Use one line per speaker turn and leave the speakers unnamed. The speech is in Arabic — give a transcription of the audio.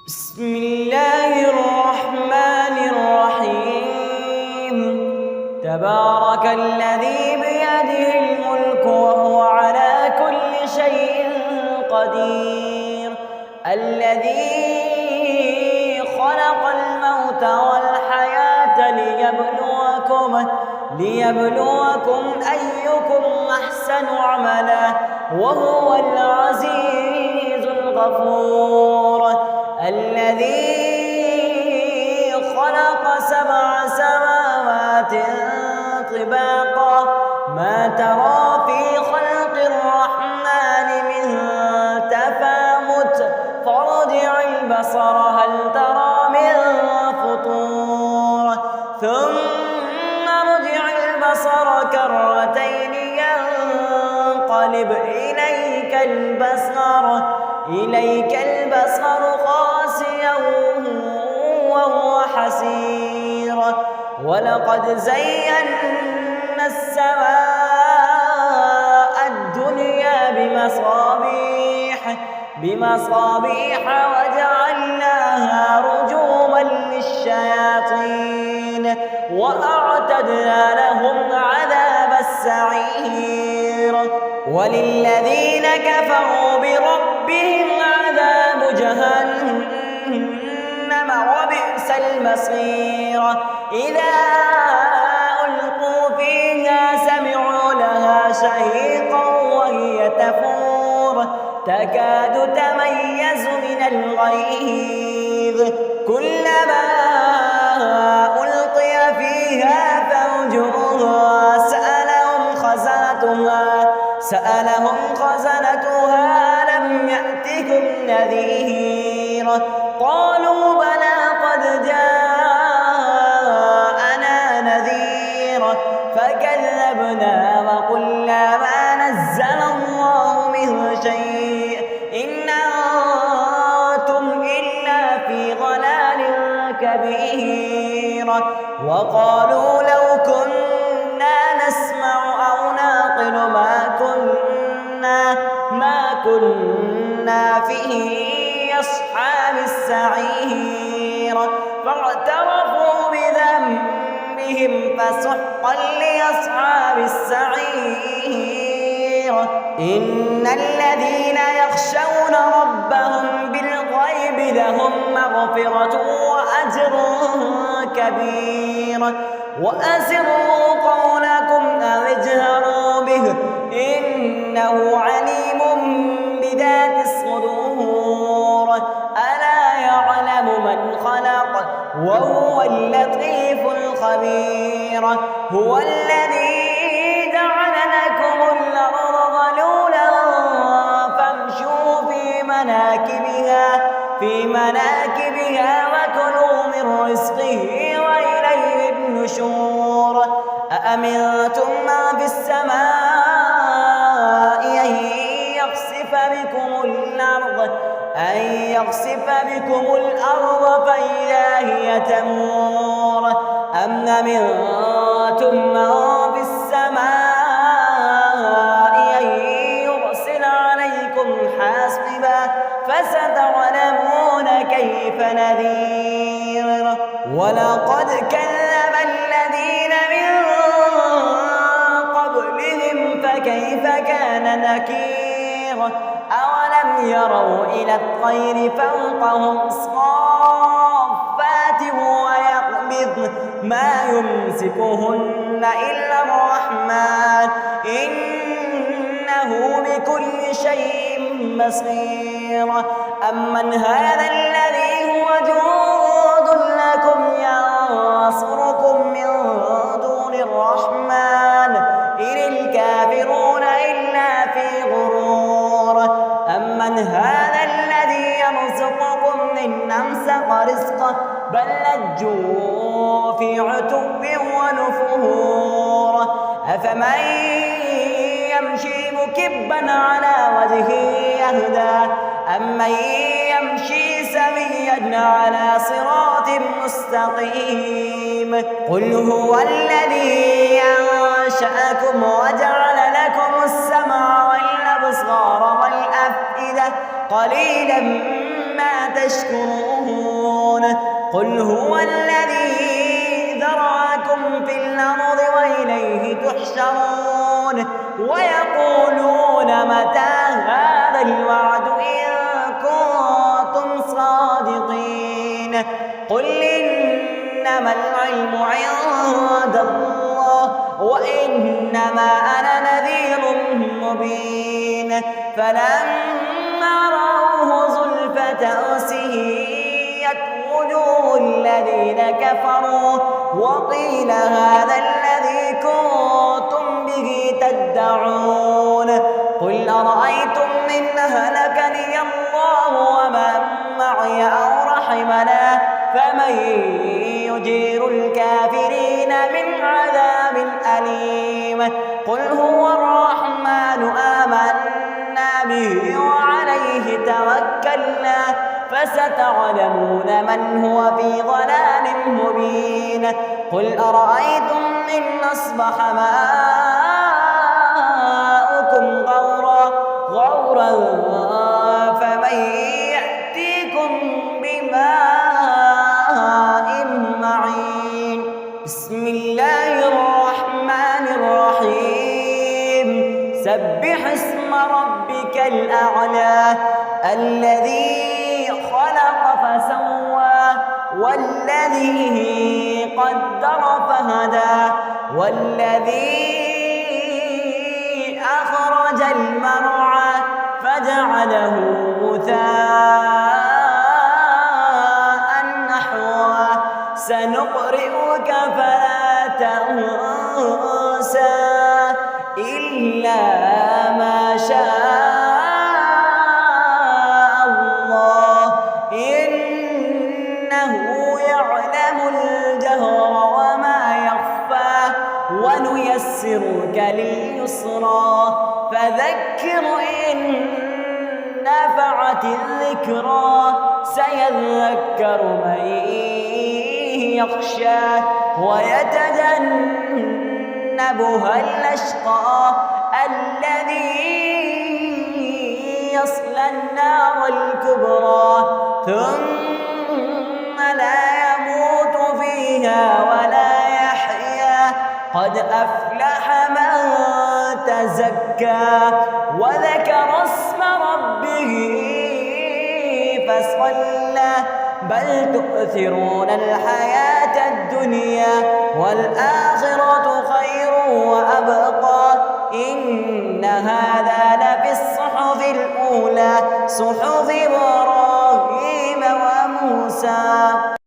بسم الله الرحمن الرحيم. تبارك الذي بيده الملك وهو على كل شيء قدير. الذي خلق الموت والحياة ليبلوكم أيكم أحسن عملا وهو العزيز الغفور. الذي خلق 7 سماوات طباقا ما ترى في خلق الرحمن من تفاوت فارجع البصر هل ترى من فطور ثم ارجع البصر كرتين ينقلب إليك البصر خاسئا وهو حسير. ولقد زينا السماء الدنيا بمصابيح وجعلناها رجوما للشياطين وأعتدنا لهم عذاب السعير. وللذين كفروا بربهم عذاب جهنم وبئس المصير. إذا ألقوا فيها سمعوا لها شهيقا وهي تفور تكاد تميز من الغيظ كلما ألقي فيها فوج سألهم خزنتها ألم يأتكم نذير قالوا بلى قد جاءنا نذير فكذبنا وقلنا ما نزل الله من شيء إن أنتم إلا في ضلال كبير. وقالوا لو كنا نسمع أو نعقل ما كنا في أصحاب السعير فاعترفوا بذنبهم فسحقا لأصحاب السعير. إن الذين يخشون ربهم بالغيب لهم مغفرة وأجر كبير. وأسروا قولكم أو اجهروا به إنه عليم بذات الصدور. ألا يعلم من خلق وهو اللطيف الخبير. هو الذي جعل لكم الأرض ذلولا فامشوا في مناكبها وكلوا من رزقه وإليه النشور. أأمنتم ما في السماء أن يخسف بكم الأرض فإذا هي تمور أم أمنتم من في السماء أن يرسل عليكم حاصبا فستعلمون كيف نذير. ولقد كذب الذين من قبلهم فكيف كان نكير. أولم يروا إلى الطير فوقهم صافات ويقبضن ما يمسكهن إلا الرحمن إنه بكل شيء بصير. أمن هذا الذي هو جند لكم ينصركم من دون الرحمن إن الكافرون إلا في غرور. أمن هذا الذي يرزقكم إن أمسك رزقه بل لجوا في عتو ونفور. أفمن يمشي مكبا على وجهه يهدى أمن يمشي سويا على صراط مستقيم. قل هو الذي أنشأكم وجعل لكم السمع والأبصار والأفئدة قليلا ما تشكرون قل هو الذي ذرأكم في الأرض وإليه تحشرون ويقولون متى هذا الوعد إن كنتم صادقين قل إنما العلم عند الله وإنما أنا نذير مبين فلما رأوه زلفة سيئت وجوه الذين كفروا وقيل هذا الذي كنتم به تدعون قل أرأيتم إن أهلكني الله ومن معي أو رحمنا فمن يجير الكافرين من عذاب أليم قل هو الرحمن آمنا به وعليه توكلنا فستعلمون من هو في ضلال مبين قل أرأيتم إن أصبح ماؤكم غورا فمن يأتيكم بماء معين بسم الله الرحمن الرحيم سبح اسم ربك الأعلى الذي خلق فسوى والذي قدر فهدى والذي أخرج المرعى فجعله غثاء نحوا سنقرئك فلا تنسى إلا ما شاء الله إنه يعلم الجهر وما يخفى ونيسرك لليسرى فذكر إن نفعت الذكرى سيذكر من يخشى ويتجنبها الأشقى الذي يصلى النار الكبرى ثم لا يموت فيها ولا يحيا قد أفلح من تزكى وذكر اسم ربه فصلى بل تؤثرون الحياة الدنيا والآخرة خير وأبقى إن هذا لفي الصحف الأولى صحف إبراهيم وموسى